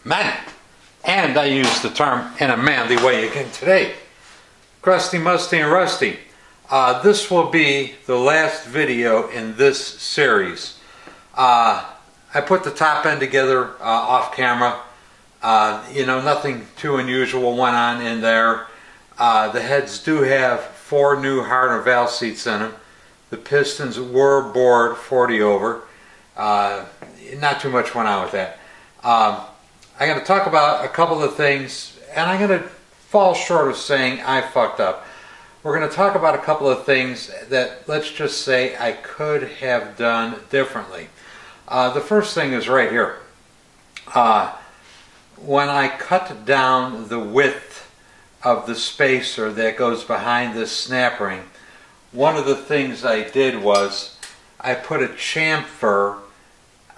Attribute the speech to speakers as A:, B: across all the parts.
A: Men, and I use the term in a manly way again today. Crusty, Musty, and Rusty. This will be the last video in this series. I put the top end together off camera. You know, nothing too unusual went on in there. The heads do have 4 new hardener valve seats in them. The pistons were bored 40 over. Not too much went on with that. I'm going to talk about a couple of things, and I'm going to fall short of saying I fucked up. We're going to talk about a couple of things that, let's just say, I could have done differently. The first thing is right here. When I cut down the width of the spacer that goes behind this snap ring, one of the things I did was I put a chamfer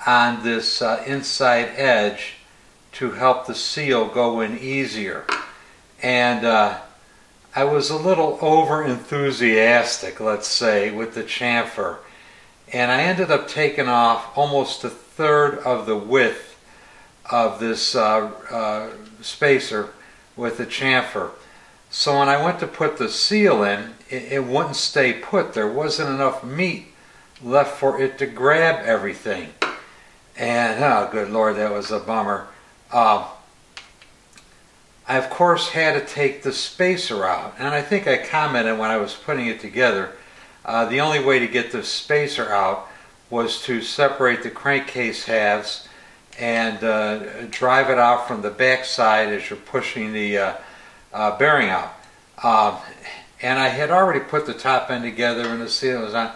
A: on this inside edge to help the seal go in easier. And I was a little over enthusiastic, let's say, with the chamfer, and I ended up taking off almost 1/3 of the width of this spacer with the chamfer. So when I went to put the seal in, it wouldn't stay put. There wasn't enough meat left for it to grab everything. And oh good Lord, that was a bummer. I of course had to take the spacer out, and I think I commented when I was putting it together, the only way to get the spacer out was to separate the crankcase halves and drive it out from the back side as you're pushing the bearing out. And I had already put the top end together and the seal was on.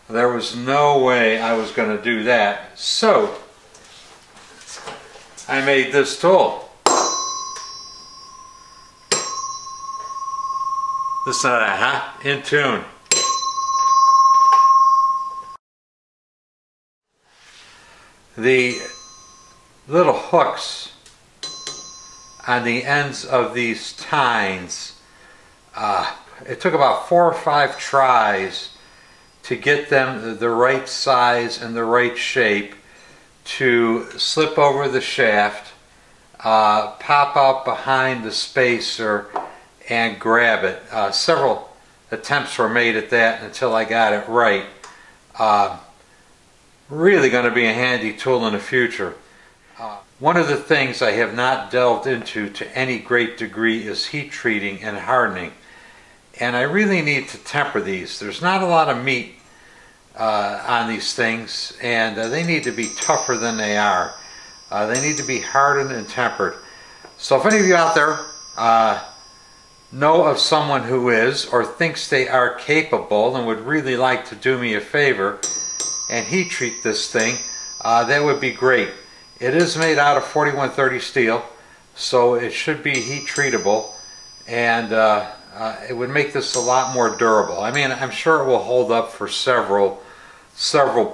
A: There was no way I was going to do that, so I made this tool. Listen to that, huh? In tune. The little hooks on the ends of these tines, it took about 4 or 5 tries to get them the right size and the right shape to slip over the shaft, pop out behind the spacer, and grab it. Several attempts were made at that until I got it right. Really going to be a handy tool in the future. One of the things I have not delved into to any great degree is heat treating and hardening. And I really need to temper these. There's not a lot of meat on these things, and they need to be tougher than they are. They need to be hardened and tempered. So if any of you out there know of someone who is or thinks they are capable and would really like to do me a favor and heat treat this thing, that would be great. It is made out of 4130 steel, so it should be heat treatable, and it would make this a lot more durable. I mean, I'm sure it will hold up for several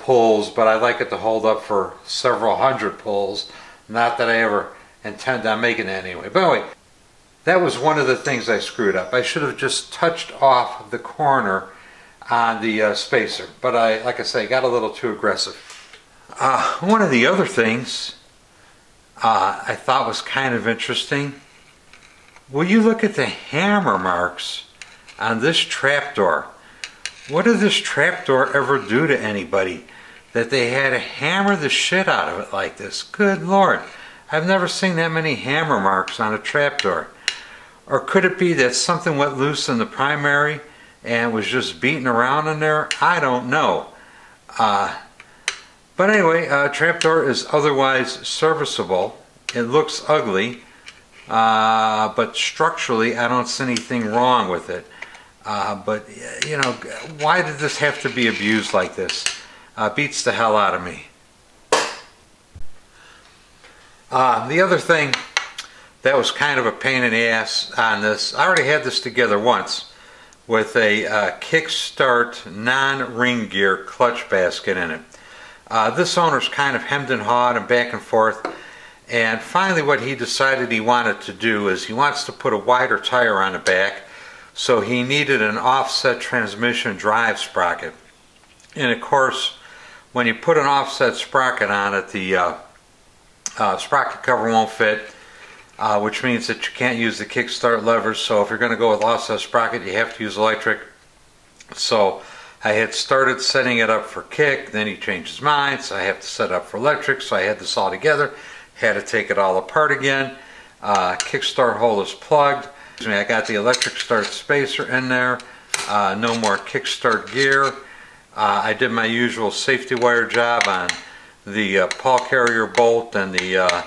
A: pulls, but I'd like it to hold up for several hundred pulls. Not that I ever intend on making it anyway. But anyway, that was one of the things I screwed up. I should have just touched off the corner on the spacer, but like I say, got a little too aggressive. One of the other things I thought was kind of interesting. Will you look at the hammer marks on this trapdoor? What did this trapdoor ever do to anybody that they had to hammer the shit out of it like this? Good Lord, I've never seen that many hammer marks on a trapdoor. Or could it be that something went loose in the primary and was just beating around in there? I don't know. But anyway, trapdoor is otherwise serviceable. It looks ugly, but structurally I don't see anything wrong with it. But you know, why did this have to be abused like this? Beats the hell out of me. The other thing that was kind of a pain in the ass on this, I already had this together once with a kickstart non-ring gear clutch basket in it. This owner's kind of hemmed and hawed and back and forth, and finally what he decided he wanted to do is he wants to put a wider tire on the back, so he needed an offset transmission drive sprocket. And of course, when you put an offset sprocket on it, the sprocket cover won't fit, which means that you can't use the kickstart levers. So if you're going to go with offset sprocket, you have to use electric. So I had started setting it up for kick, then he changed his mind, so I have to set it up for electric, so I had this all together, had to take it all apart again. Kickstart hole is plugged. I got the electric start spacer in there, no more kickstart gear. I did my usual safety wire job on the pawl carrier bolt and the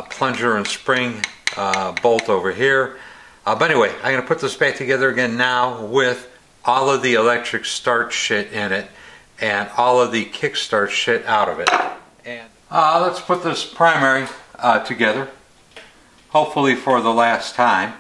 A: plunger and spring bolt over here. But anyway, I'm going to put this back together again now with all of the electric start shit in it and all of the kickstart shit out of it. And let's put this primary together, hopefully for the last time.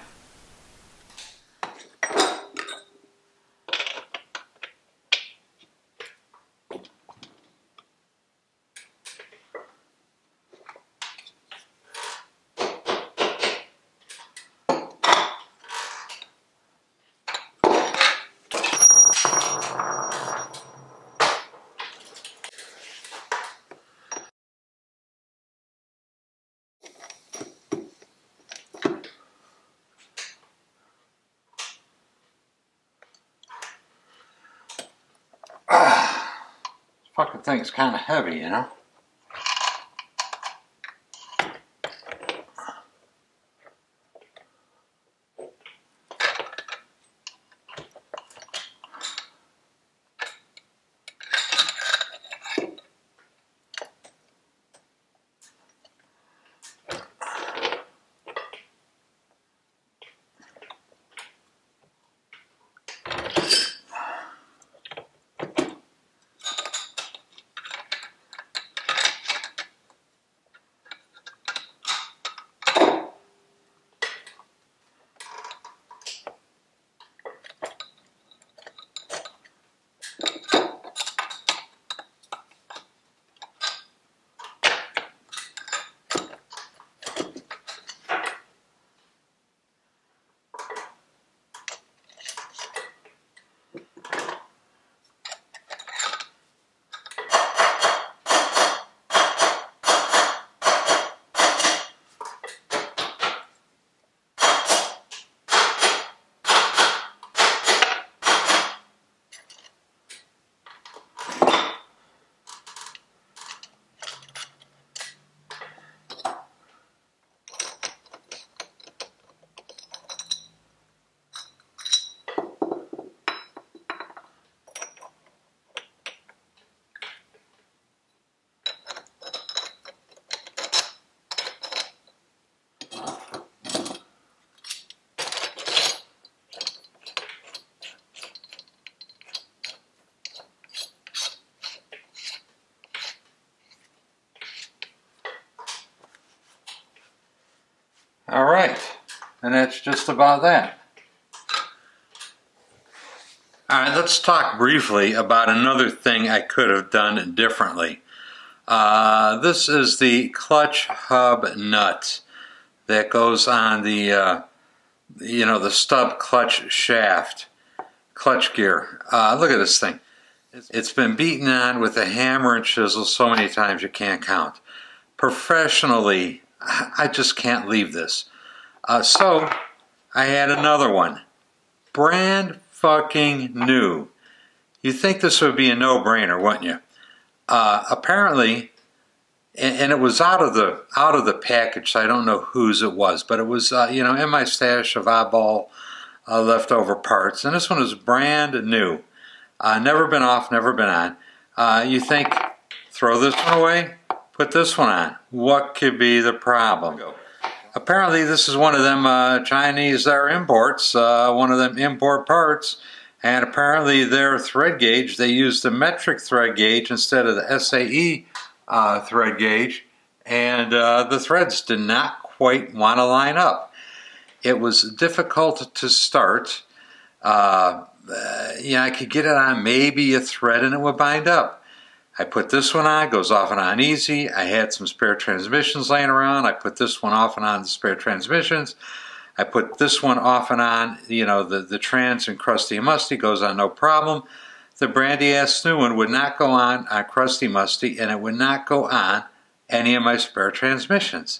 A: Fucking thing's kind of heavy, you know. Alright, and that's just about that. Alright, let's talk briefly about another thing I could have done differently. This is the clutch hub nut that goes on the, the stub clutch shaft, clutch gear. Look at this thing. It's been beaten on with a hammer and chisel so many times you can't count. Professionally, I just can't leave this. So I had another one. Brand fucking new. You'd think this would be a no-brainer, wouldn't you? Apparently, and it was out of the package, so I don't know whose it was, but it was in my stash of oddball leftover parts, and this one is brand new. Never been off, never been on. You think, throw this one away? Put this one on. What could be the problem? Apparently this is one of them Chinese imports, one of them import parts, and apparently their thread gauge, they used the metric thread gauge instead of the SAE thread gauge, and the threads did not quite want to line up. It was difficult to start. I could get it on maybe a thread and it would bind up. I put this one on, goes off and on easy. I had some spare transmissions laying around. I put this one off and on the spare transmissions. I put this one off and on, you know, the trans and Crusty and Musty goes on no problem. The brandy ass new one would not go on Crusty Musty, and it would not go on any of my spare transmissions.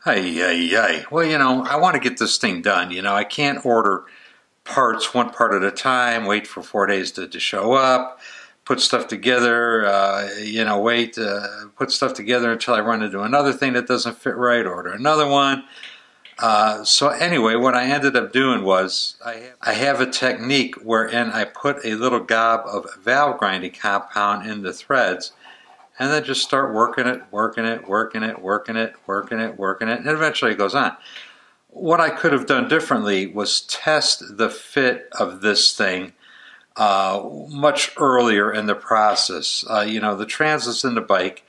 A: Ay, ay, ay. Well, you know, I want to get this thing done. You know, I can't order parts one part at a time, wait for 4 days to show up, put stuff together, you know, wait, put stuff together until I run into another thing that doesn't fit right, order another one. So anyway, what I ended up doing was I have a technique wherein I put a little gob of valve grinding compound in the threads and then just start working it, and eventually it goes on. What I could have done differently was test the fit of this thing much earlier in the process. You know, the trans is in the bike.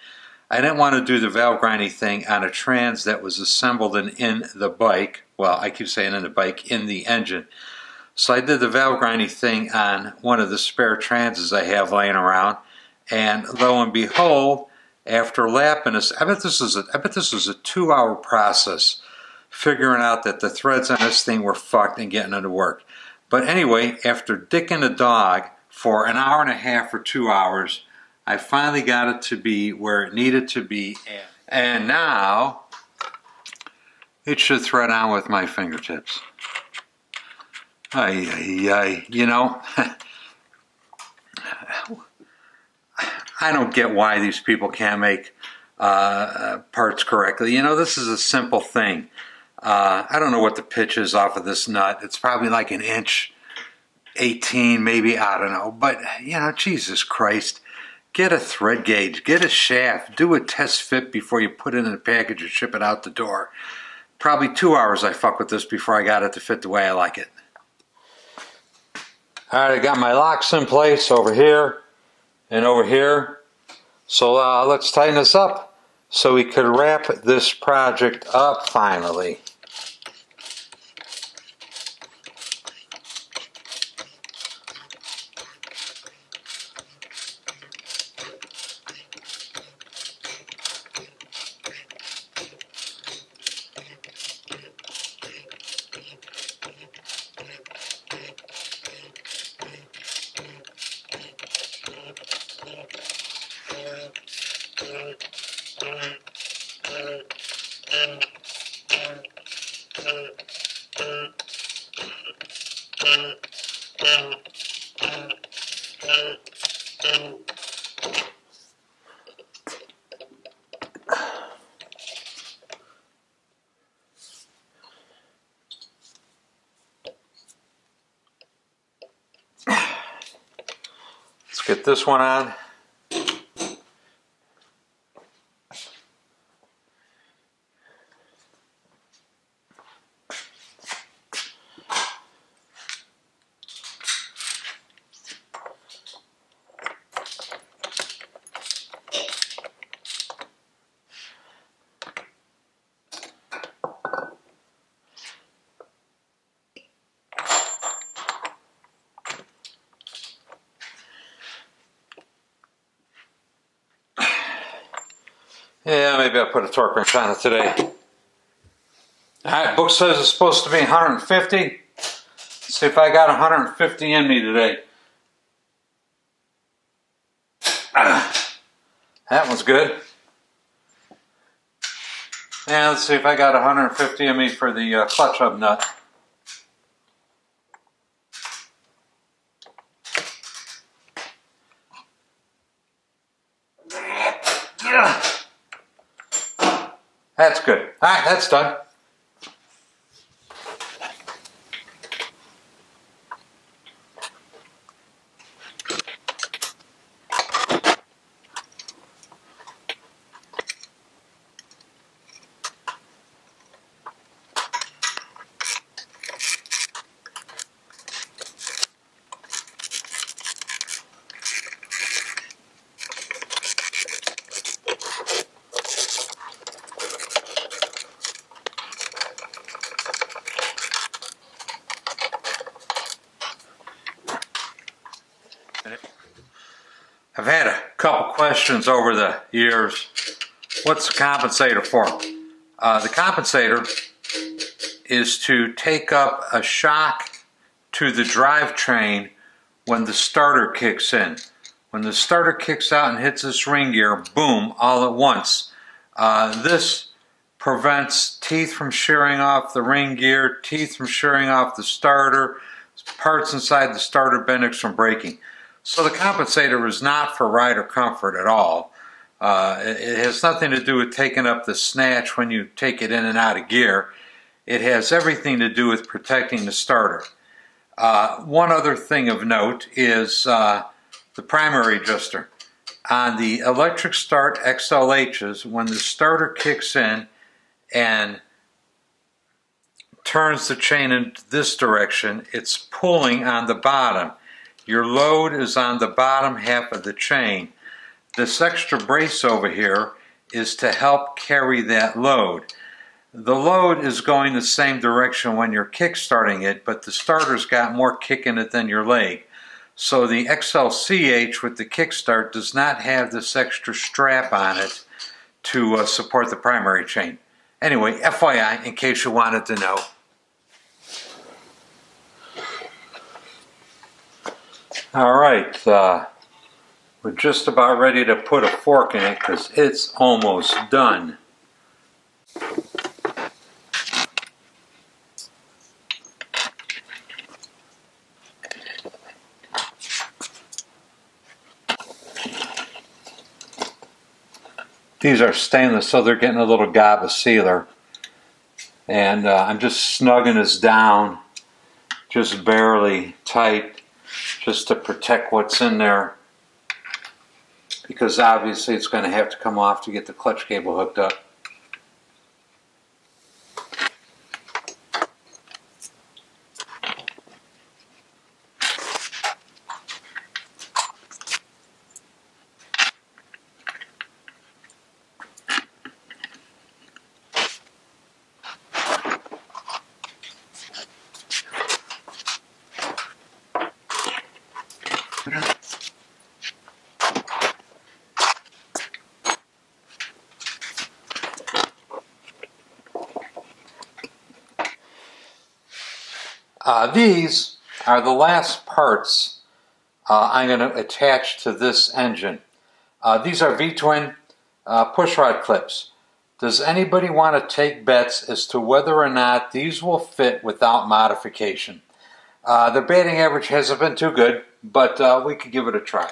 A: I didn't want to do the valve grinding thing on a trans that was assembled in the bike. Well, I keep saying in the bike, in the engine. So I did the valve grinding thing on one of the spare transes I have laying around. And lo and behold, after lapping this, I bet this was a 2-hour process figuring out that the threads on this thing were fucked and getting it to work. But anyway, after dicking the dog for an hour and a half or 2 hours, I finally got it to be where it needed to be. And now, it should thread on with my fingertips. Ay, ay, ay. You know, I don't get why these people can't make parts correctly. You know, this is a simple thing. I don't know what the pitch is off of this nut. It's probably like an inch 18, maybe, I don't know. But, you know, Jesus Christ. Get a thread gauge, get a shaft, do a test fit before you put it in a package and ship it out the door. Probably 2 hours I fuck with this before I got it to fit the way I like it. Alright, I got my locks in place over here and over here. So let's tighten this up so we could wrap this project up finally. Let's get this one on. Yeah, maybe I'll put a torque wrench on it today. Alright, book says it's supposed to be 150. Let's see if I got 150 in me today. That one's good. And let's see if I got 150 in me for the clutch hub nut. That's good. Alright, that's done. I've had a couple questions over the years. What's the compensator for? The compensator is to take up a shock to the drivetrain when the starter kicks in. When the starter kicks out and hits this ring gear, boom, all at once. This prevents teeth from shearing off the ring gear, teeth from shearing off the starter, parts inside the starter bendix from breaking. So the compensator is not for rider comfort at all. It has nothing to do with taking up the snatch when you take it in and out of gear. It has everything to do with protecting the starter. One other thing of note is the primary adjuster. On the electric start XLHs, when the starter kicks in and turns the chain in this direction, it's pulling on the bottom. Your load is on the bottom half of the chain. This extra brace over here is to help carry that load. The load is going the same direction when you're kick-starting it, but the starter's got more kick in it than your leg. So the XLCH with the kickstart does not have this extra strap on it to support the primary chain. Anyway, FYI, in case you wanted to know. Alright, we're just about ready to put a fork in it because it's almost done. These are stainless, so they're getting a little gob of sealer. And I'm just snugging this down, just barely tight, just to protect what's in there. Because obviously it's going to have to come off to get the clutch cable hooked up. These are the last parts I'm going to attach to this engine. These are V-twin pushrod clips. Does anybody want to take bets as to whether or not these will fit without modification? The batting average hasn't been too good, but we could give it a try.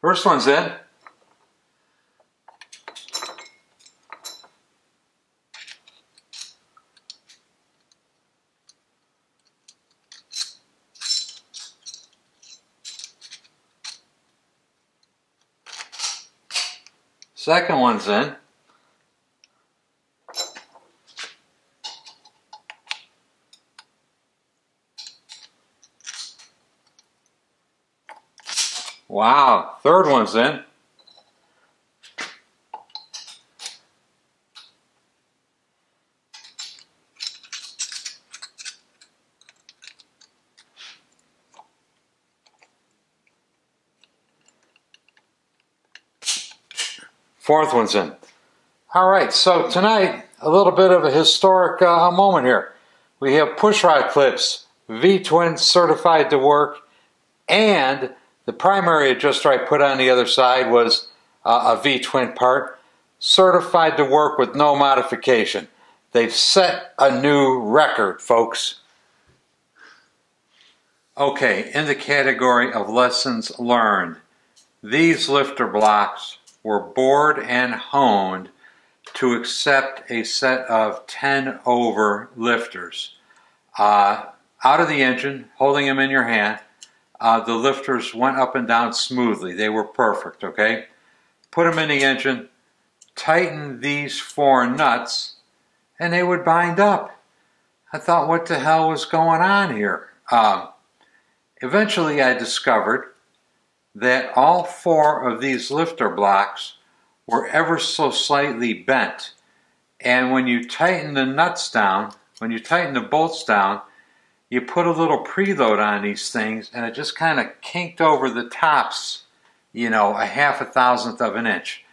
A: First one's in. Second one's in. Wow, third one's in. Fourth one's in. All right, so tonight, a little bit of a historic moment here. We have pushrod clips, V-twin certified to work, and the primary adjuster I put on the other side was a V-twin part, certified to work with no modification. They've set a new record, folks. Okay, in the category of lessons learned, these lifter blocks were bored and honed to accept a set of 10 over lifters. Out of the engine, holding them in your hand, the lifters went up and down smoothly. They were perfect, okay? Put them in the engine, tighten these 4 nuts, and they would bind up. I thought, what the hell was going on here? Eventually I discovered that all 4 of these lifter blocks were ever so slightly bent. And when you tighten the nuts down, when you tighten the bolts down, you put a little preload on these things and it just kind of kinked over the tops, you know, a 1/2 of an inch.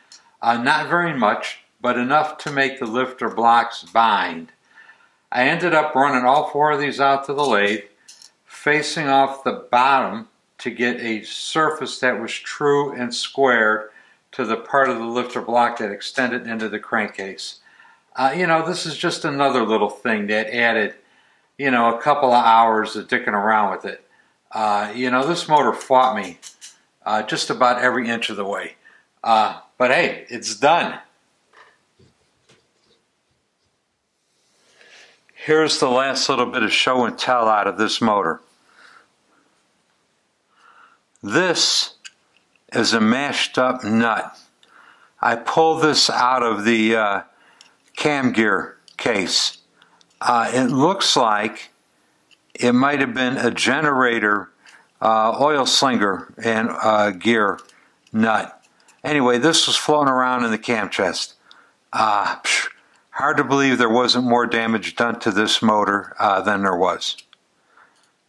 A: Not very much, but enough to make the lifter blocks bind. I ended up running all 4 of these out to the lathe, facing off the bottom to get a surface that was true and squared to the part of the lifter block that extended into the crankcase. You know, this is just another little thing that added, you know, a couple of hours of dicking around with it. You know, this motor fought me just about every inch of the way. But hey, it's done. Here's the last little bit of show and tell out of this motor. This is a mashed up nut. I pulled this out of the cam gear case. It looks like it might have been a generator oil slinger and gear nut. Anyway, this was floating around in the cam chest. Hard to believe there wasn't more damage done to this motor than there was.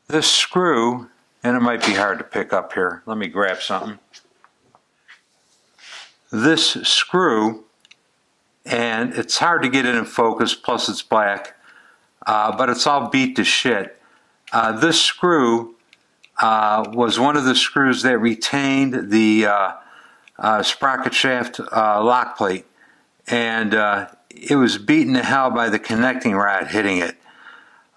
A: This screw, and it might be hard to pick up here. Let me grab something. This screw, and it's hard to get it in focus, plus it's black, but it's all beat to shit. This screw was one of the screws that retained the sprocket shaft lock plate, and it was beaten to hell by the connecting rod hitting it.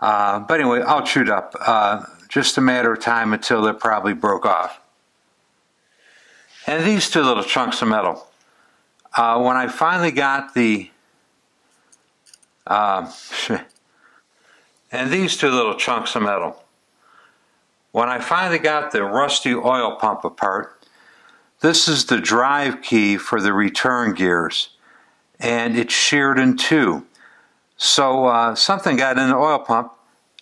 A: But anyway, all chewed up. Just a matter of time until it probably broke off. And these 2 little chunks of metal. When I finally got the and these 2 little chunks of metal. When I finally got the rusty oil pump apart, this is the drive key for the return gears, and it's sheared in 2. So something got in the oil pump,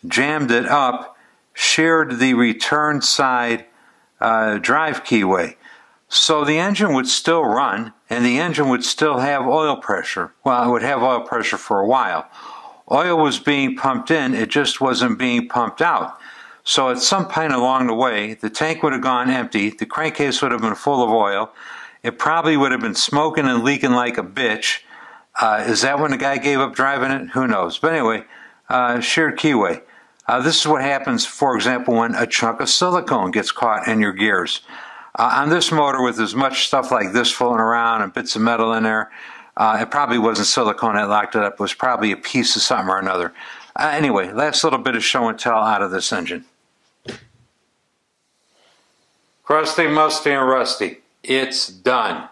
A: jammed it up, sheared the return side drive keyway. So the engine would still run, and the engine would still have oil pressure. Well, it would have oil pressure for a while. Oil was being pumped in, it just wasn't being pumped out. So at some point along the way, the tank would have gone empty, the crankcase would have been full of oil, it probably would have been smoking and leaking like a bitch. Is that when the guy gave up driving it? Who knows? But anyway, sheared keyway. This is what happens, for example, when a chunk of silicone gets caught in your gears. On this motor, with as much stuff like this floating around and bits of metal in there, it probably wasn't silicone that locked it up. It was probably a piece of something or another. Anyway, last little bit of show and tell out of this engine. Crusty, Musty, and Rusty. It's done.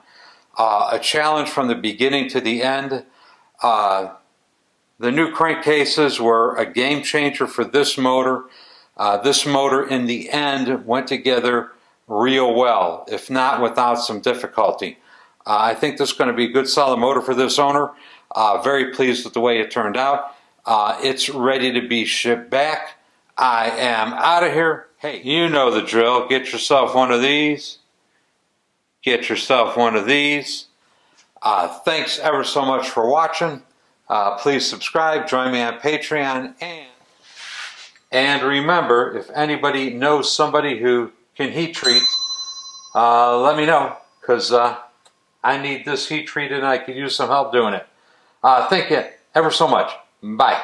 A: A challenge from the beginning to the end. The new crankcases were a game changer for this motor. This motor, in the end, went together real well, if not without some difficulty. I think this is going to be a good solid motor for this owner. Very pleased with the way it turned out. It's ready to be shipped back. I am out of here. Hey, you know the drill. Get yourself one of these. Get yourself one of these. Thanks ever so much for watching. Please subscribe. Join me on Patreon. And remember, if anybody knows somebody who can heat treat, let me know, because I need this heat treated and I could use some help doing it. Thank you ever so much. Bye.